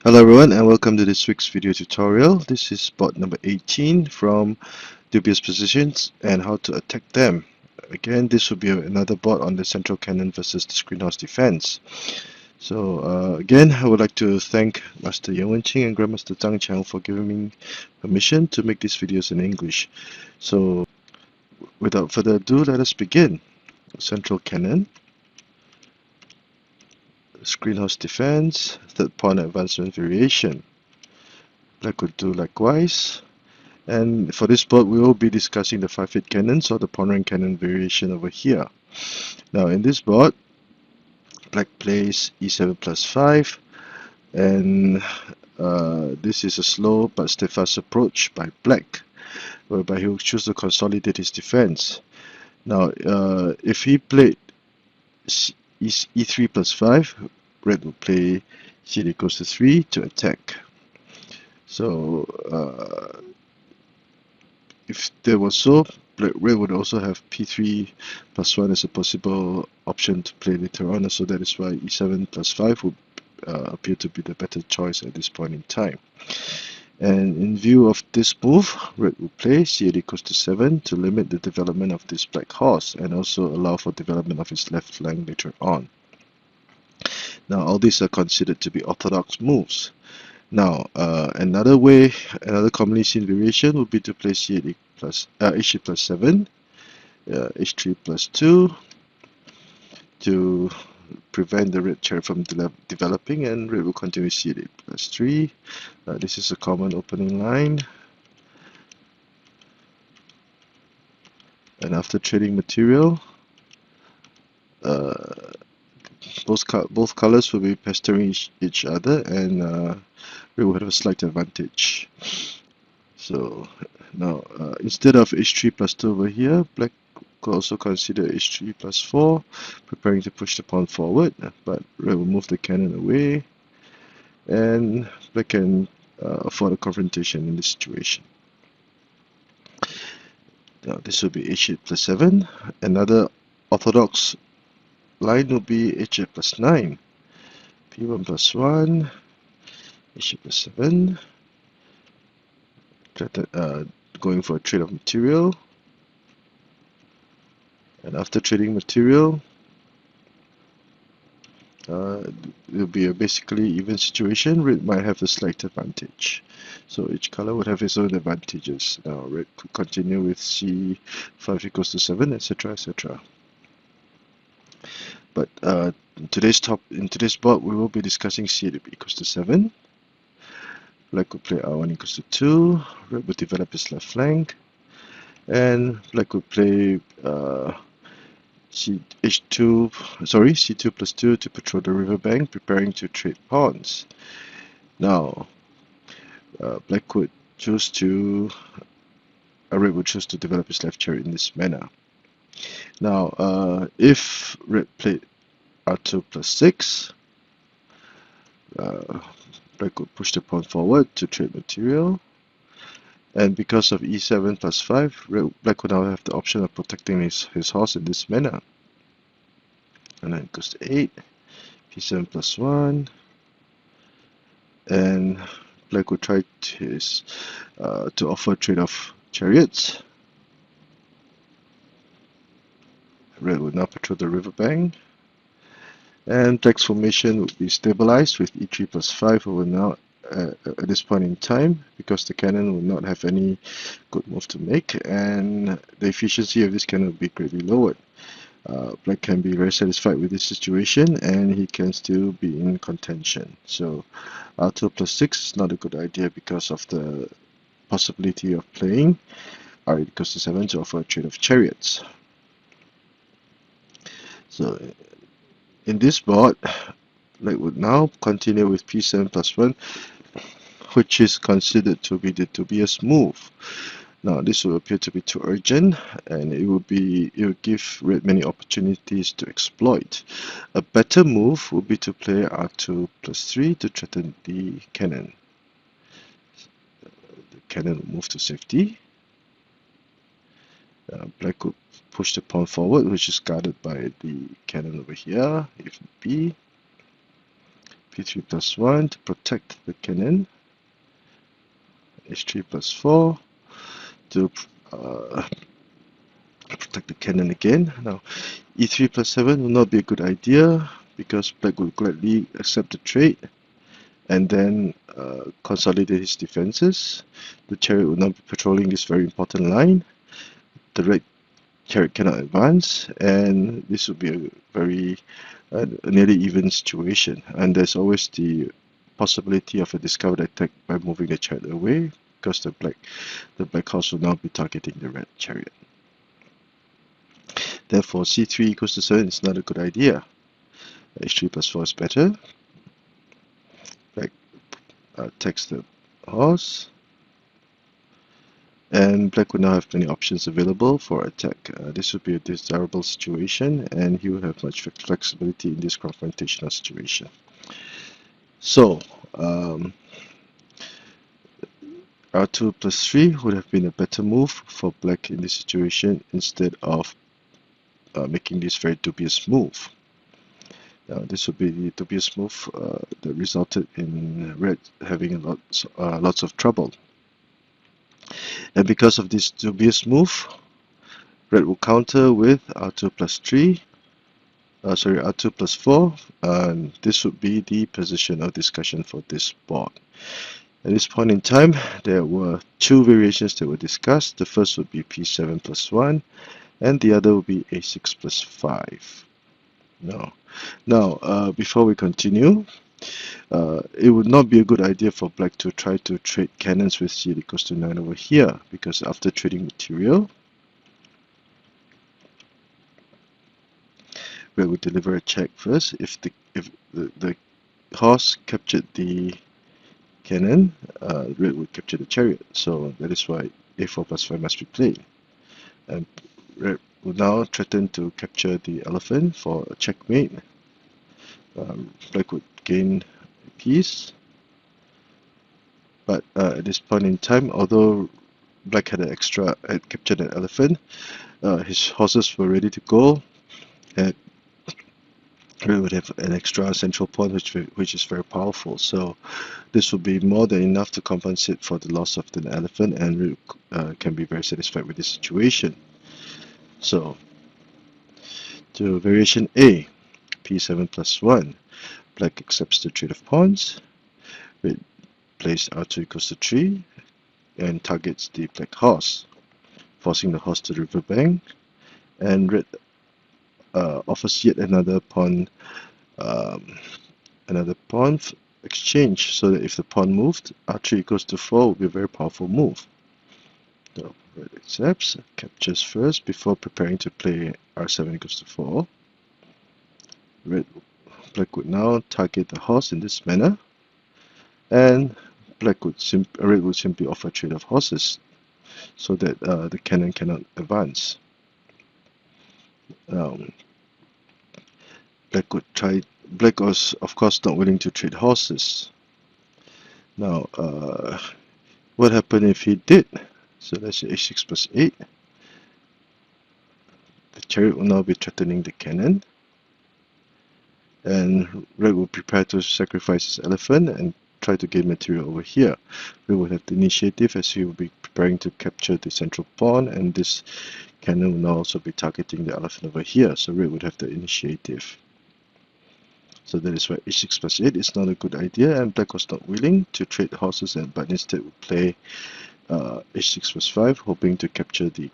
Hello everyone and welcome to this week's video tutorial. This is spot number 18 from Dubious positions and how to attack them. Again, this will be another bot on the central cannon versus the screenhouse defense. So again, I would like to thank Master Xiangqi and Grandmaster Zhang for giving me permission to make these videos in English. So without further ado, let us begin. Central cannon, screenhouse defense, third pawn advancement variation. Black would do likewise. And for this board, we will be discussing the 5-hit cannons or the pawn rank cannon variation over here. Now in this board, black plays e7 plus 5, and this is a slow but steadfast approach by black, whereby he will choose to consolidate his defense. Now if he played e3 plus 5, red will play c equals to 3 to attack. So if there was so, red would also have p3 plus 1 as a possible option to play later on, so that is why e7 plus 5 would appear to be the better choice at this point in time. And in view of this move, red will play c8 equals to 7 to limit the development of this black horse and also allow for development of his left flank later on. Now all these are considered to be orthodox moves. Now, another commonly seen variation would be to play c8 plus h8 plus 7, h3 plus 2 to prevent the red chariot from developing, and red will continue c8 plus 3. This is a common opening line. And after trading material, both colors will be pestering each other, and we will have a slight advantage. So now instead of h3 plus 2 over here, black could also consider h3 plus 4, preparing to push the pawn forward, but red will move the cannon away, and black can afford a confrontation in this situation. Now this will be h8 plus 7. Another orthodox line will be h8 plus 9, p1 plus 1, h8 plus 7, going for a trade of material. And after trading material, it will be a basically even situation. Red might have a slight advantage. So each color would have its own advantages. Now red could continue with c5 equals to 7, etc., etc. But in today's board, we will be discussing c8 equals to 7. Black would play r1 equals to 2. Red would develop his left flank, and black would play c2 plus 2 to patrol the riverbank, preparing to trade pawns. Now, black would choose to, red would choose to develop his left chariot in this manner. Now, if red played r2 plus 6, black would push the pawn forward to trade material. And because of e7 plus 5, black would now have the option of protecting his horse in this manner. And then goes to 8, p7 plus 1, and black would try to offer a trade of chariots. Red would now patrol the riverbank, and black's formation would be stabilized with e3 plus 5 over now. At this point in time, because the cannon will not have any good move to make, and the efficiency of this cannon will be greatly lowered. Black can be very satisfied with this situation, and he can still be in contention. So r2 plus 6 is not a good idea because of the possibility of playing r8 equals to 7 to offer a trade of chariots. So in this board, black would now continue with p7 plus 1, which is considered to be the dubious move. Now this will appear to be too urgent, and it will give red many opportunities to exploit. A better move would be to play r2 plus 3 to threaten the cannon. The cannon will move to safety. Black could push the pawn forward, which is guarded by the cannon over here, if need be. p3 plus 1 to protect the cannon, h3 plus 4 to protect the cannon again. Now e3 plus 7 will not be a good idea because black will gladly accept the trade and then consolidate his defenses. The chariot will now be patrolling this very important line. The red chariot cannot advance, and this will be a very nearly even situation. And there's always the possibility of a discovered attack by moving the chariot away, because the black horse will now be targeting the red chariot. Therefore, c3 equals to 7 is not a good idea. h3 plus 4 is better. Black attacks the horse, and black would now have many options available for attack. This would be a desirable situation, and he would have much flexibility in this confrontational situation. So r2 plus 3 would have been a better move for black in this situation instead of making this very dubious move. This would be the dubious move that resulted in red having lots of trouble. And because of this dubious move, red will counter with r2 plus 3, r2 plus 4, and this would be the position of discussion for this board. At this point in time, there were two variations that were discussed. The first would be p7 plus 1, and the other would be a6 plus 5. Now, before we continue, it would not be a good idea for black to try to trade cannons with c equals to 9 over here, because after trading material, red would deliver a check first. If the horse captured the cannon, red would capture the chariot. So that is why a4 plus 5 must be played. And red will now threaten to capture the elephant for a checkmate. Black would gain a piece, but at this point in time, although black had captured an elephant, his horses were ready to go, and red would have an extra central pawn which is very powerful. So this would be more than enough to compensate for the loss of the elephant, and red can be very satisfied with this situation. So to variation A, p7 plus 1, black accepts the trade of pawns, red plays r2 equals to 3 and targets the black horse, forcing the horse to the riverbank, and red offers yet another pawn exchange, so that if the pawn moved, r3 equals to 4 would be a very powerful move. So red accepts, captures first before preparing to play r7 equals to 4. Black would now target the horse in this manner, and red would simply offer a trade of horses, so that the cannon cannot advance. Black was of course not willing to trade horses. Now, what happened if he did? So let's say h6 plus 8. The chariot will now be threatening the cannon, and red will prepare to sacrifice his elephant and try to gain material over here. Red will have the initiative as he will be preparing to capture the central pawn, and this cannon will now also be targeting the elephant over here, so red would have the initiative. So that is why h6 plus 8 is not a good idea, and black was not willing to trade horses, but instead would play h6 plus 5, hoping to capture the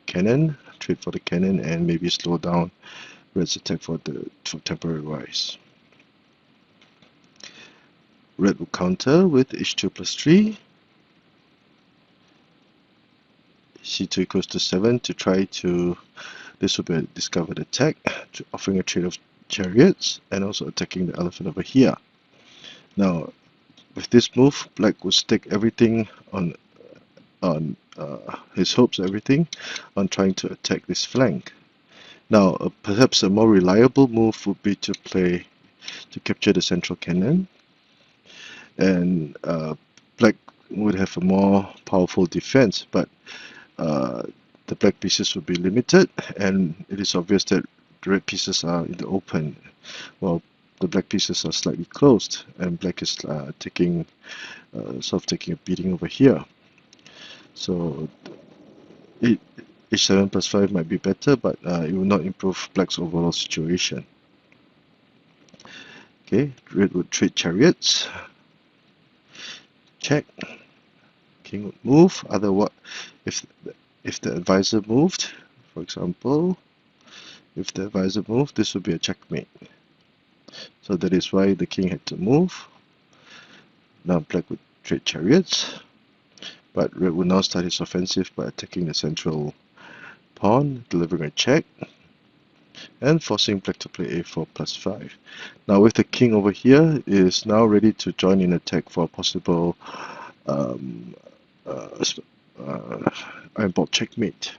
cannon, trade for the cannon, and maybe slow down red's attack for temporary rise. Red will counter with h2 plus 3, c2 equals to 7 to try to, this will be a discovered attack, offering a trade of chariots and also attacking the elephant over here. Now, with this move, black will stake everything on his hopes, everything on trying to attack this flank. Now, perhaps a more reliable move would be to capture the central cannon, and black would have a more powerful defense, but the black pieces would be limited, and it is obvious that the red pieces are in the open, while the black pieces are slightly closed, and black is taking sort of taking a beating over here. So h7 plus 5 might be better, but it will not improve black's overall situation. Okay, red would trade chariots. Check. King would move. Otherwise, if the advisor moved, for example, if the advisor moved, this would be a checkmate. So that is why the king had to move. Now black would trade chariots, but red would now start his offensive by attacking the central pawn, delivering a check, and forcing black to play a4 plus 5. Now with the king over here, it is now ready to join in attack for a possible iron ball checkmate.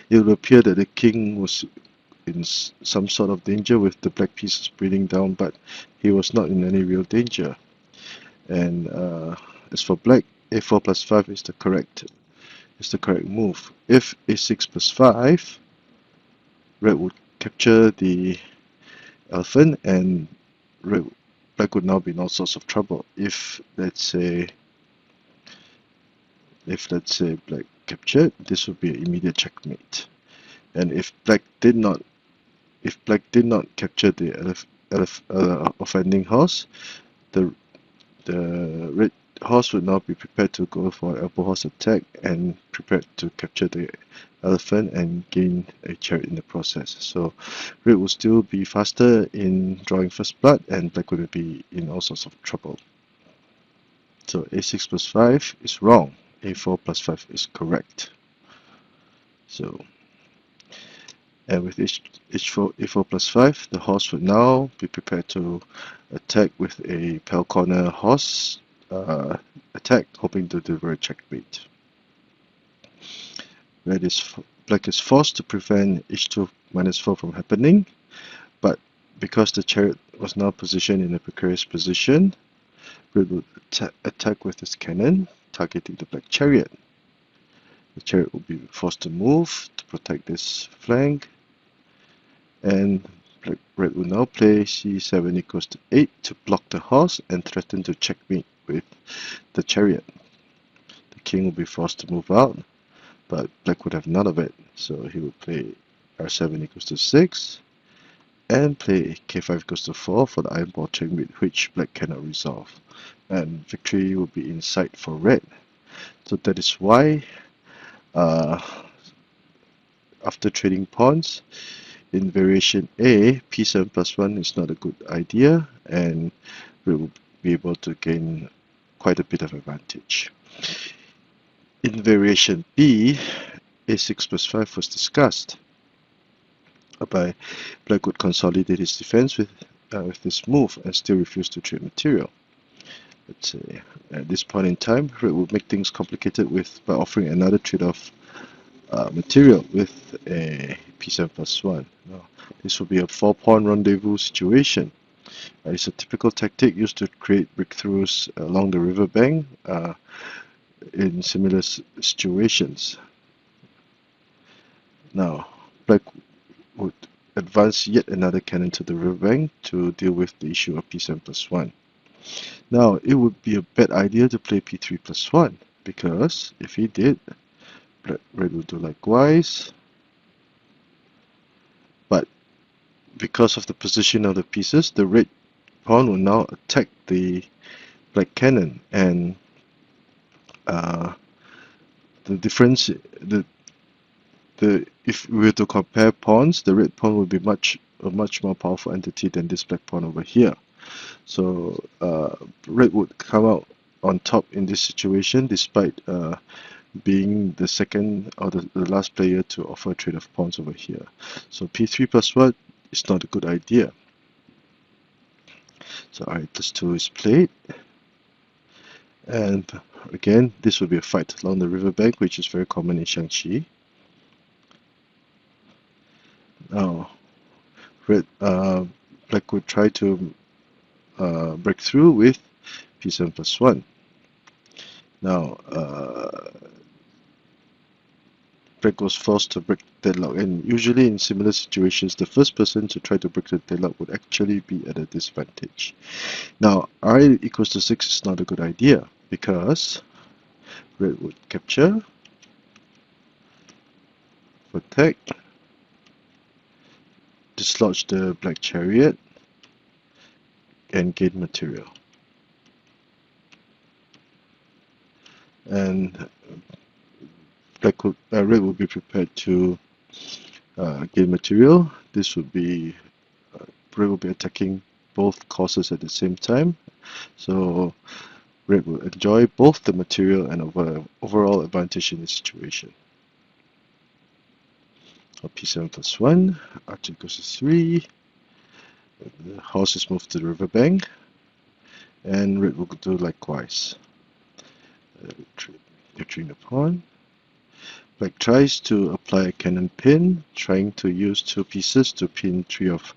It would appear that the king was in some sort of danger with the black pieces breathing down, but he was not in any real danger. And as for black, a4 plus 5 is the correct move. If a6 plus 5, red would capture the elephant, and black would now be in all sorts of trouble. If let's say black captured, this would be an immediate checkmate. And if black did not capture the offending horse, the red horse would now be prepared to go for an elbow horse attack and prepared to capture the elephant and gain a chariot in the process. So red would still be faster in drawing first blood, and black would be in all sorts of trouble. So a6 plus 5 is wrong. a4 plus 5 is correct. So, and with a4 plus 5, the horse would now be prepared to attack with a pale corner horse attack, hoping to deliver a checkmate. Black is forced to prevent h2 minus 4 from happening, but because the chariot was now positioned in a precarious position, red would attack with his cannon, targeting the black chariot. The chariot will be forced to move to protect this flank, and red will now play c7 equals to 8 to block the horse and threaten to checkmate with the chariot. The king will be forced to move out, but black would have none of it, so he would play r7 equals to 6 and play k5 equals to 4 for the iron ball checkmate, which black cannot resolve, and victory will be in sight for red. So that is why after trading pawns, in variation A, p7 plus 1 is not a good idea, and we will be able to gain quite a bit of advantage. In variation B, a6 plus 5 was discussed, whereby black would consolidate his defense with this move and still refuse to trade material. Let's say at this point in time, red would make things complicated by offering another trade-off material with a p7 plus 1. Now, this will be a 4-pawn rendezvous situation. It's a typical tactic used to create breakthroughs along the riverbank in similar situations. Now, black would advance yet another cannon to the riverbank to deal with the issue of p7 plus 1. Now, it would be a bad idea to play p3 plus 1, because if he did, red will do likewise, but because of the position of the pieces, the red pawn will now attack the black cannon, and the difference, if we were to compare pawns, the red pawn would be a much more powerful entity than this black pawn over here. So red would come out on top in this situation, despite being the second or the last player to offer a trade of pawns over here. So p3 plus 1 is not a good idea. So r8 plus 2 is played, and again this will be a fight along the riverbank, which is very common in Xiangqi. Now black would try to break through with p7 plus 1. Now black was forced to break deadlock, and usually in similar situations the first person to try to break the deadlock would actually be at a disadvantage. Now I equals to 6 is not a good idea because red would capture, protect, dislodge the black chariot, and gain material. And red would be prepared to gain material. This would be red will be attacking both causes at the same time, so red will enjoy both the material and overall advantage in this situation. p7 plus 1, archer goes to 3, the horse is moved to the riverbank, and red will do likewise. Capturing the pawn. Black tries to apply a cannon pin, trying to use 2 pieces to pin 3 of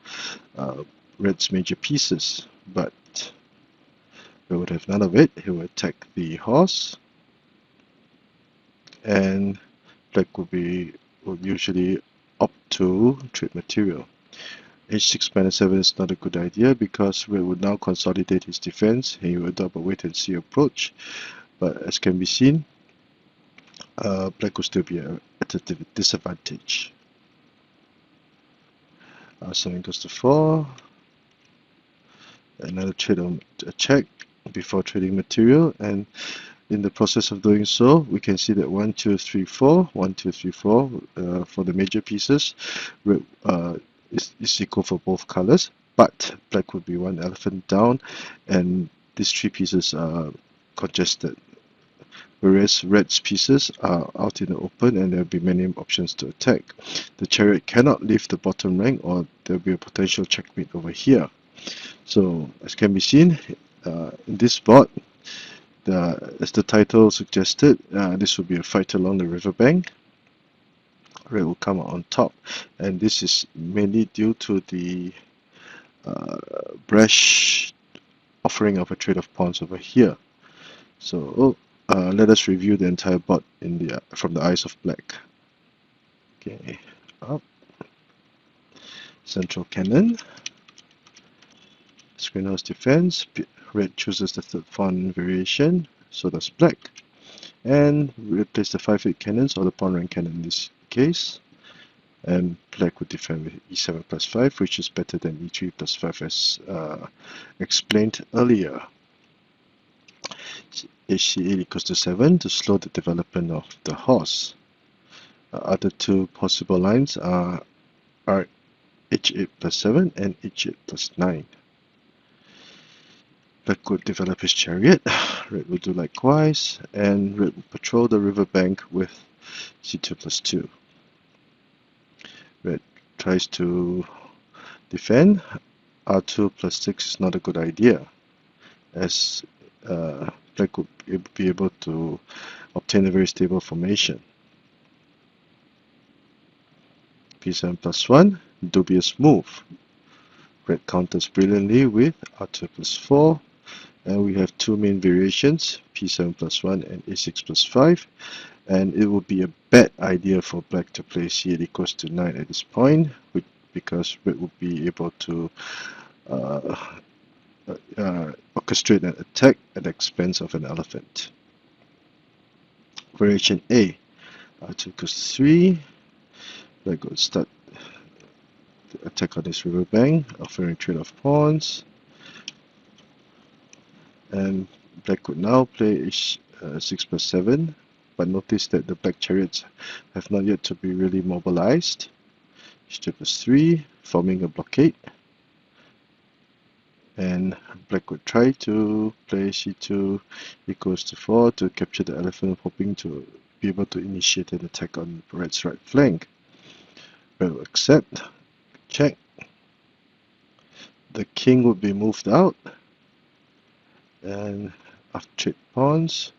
red's major pieces, but red would have none of it. He will attack the horse, and black would usually opt to trade material. h6 minus 7 is not a good idea because red would now consolidate his defense. He will adopt a wait and see approach, but as can be seen, black will still be at a disadvantage. 7 goes to 4. Another trade on a check before trading material, and in the process of doing so, we can see that 1, 2, 3, 4, 1, 2, 3, 4 for the major pieces is equal for both colors, but black would be 1 elephant down, and these 3 pieces are congested, whereas red's pieces are out in the open and there will be many options to attack. The chariot cannot leave the bottom rank, or there will be a potential checkmate over here. So as can be seen in this board, as the title suggested, this will be a fight along the riverbank. Red will come out on top, and this is mainly due to the brash offering of a trade of pawns over here. So let us review the entire board from the eyes of black. Okay, up, central cannon, screen house defense. Red chooses the third pawn variation, so does black, and replace the 5-8 cannons, or the pawn rank cannon in this case, and black would defend with e7 plus 5, which is better than e3 plus 5 as explained earlier. hc8 equals to 7 to slow the development of the horse. Other 2 possible lines are h8 plus 7 and h8 plus 9. Black would develop his chariot, red will do likewise, and red will patrol the riverbank with c2 plus 2. Red tries to defend. r2 plus 6 is not a good idea, as black would be able to obtain a very stable formation. p7 plus 1, dubious move. Red counters brilliantly with r2 plus 4, and we have 2 main variations, p7 plus 1 and a6 plus 5, and it would be a bad idea for black to play c8 equals to 9 at this point, because red would be able to orchestrate an attack at the expense of an elephant. Variation A, r2 equals 3, black would start the attack on this riverbank, offering trade of pawns, and black would now play h6 plus 7, but notice that the black chariots have not yet to be really mobilized. h2 plus 3, forming a blockade, and black would try to play c2 equals to 4 to capture the elephant, hoping to be able to initiate an attack on red's right flank. Red will accept, check, the king would be moved out, and after trade pawns,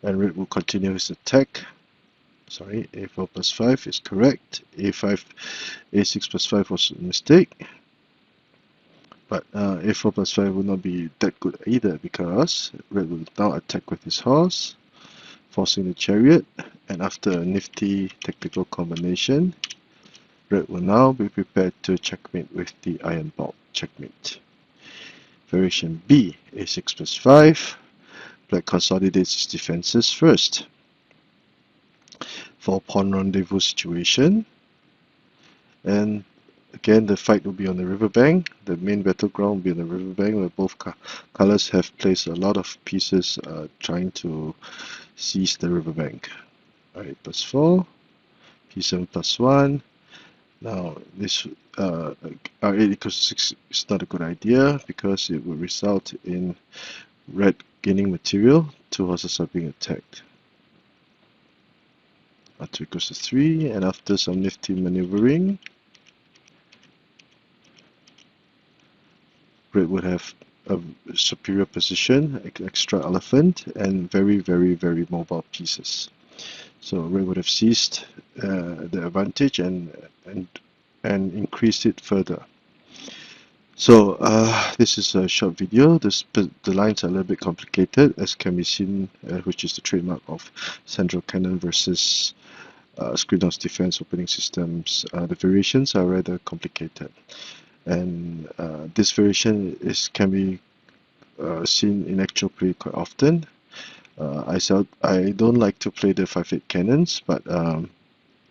and red will continue his attack. Sorry, a4 plus 5 is correct. a5, a6 plus 5 was a mistake. But a4 plus 5 will not be that good either, because red will now attack with his horse, forcing the chariot, And after a nifty tactical combination, red will now be prepared to checkmate with the iron bolt. Checkmate. Variation B, a6 plus 5. Black consolidates its defenses first. For pawn rendezvous situation, and again the fight will be on the riverbank. The main battleground will be on the riverbank, where both colors have placed a lot of pieces trying to seize the riverbank. R8 plus 4, p7 plus 1. Now this R8 equals 6 is not a good idea because it would result in red gaining material. Two horses are being attacked. R2 equals to 3, and after some nifty maneuvering, red would have a superior position, extra elephant, and very mobile pieces. So red would have seized the advantage and increased it further. So this is a short video. The lines are a little bit complicated, as can be seen, which is the trademark of central cannon versus Skrinov's defense opening systems. The variations are rather complicated, and this variation can be seen in actual play quite often. I don't like to play the 5/8 cannons, but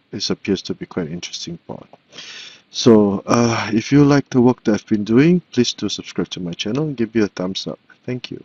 this appears to be quite an interesting pawn. So if you like the work that I've been doing, please do subscribe to my channel and give me a thumbs up. Thank you.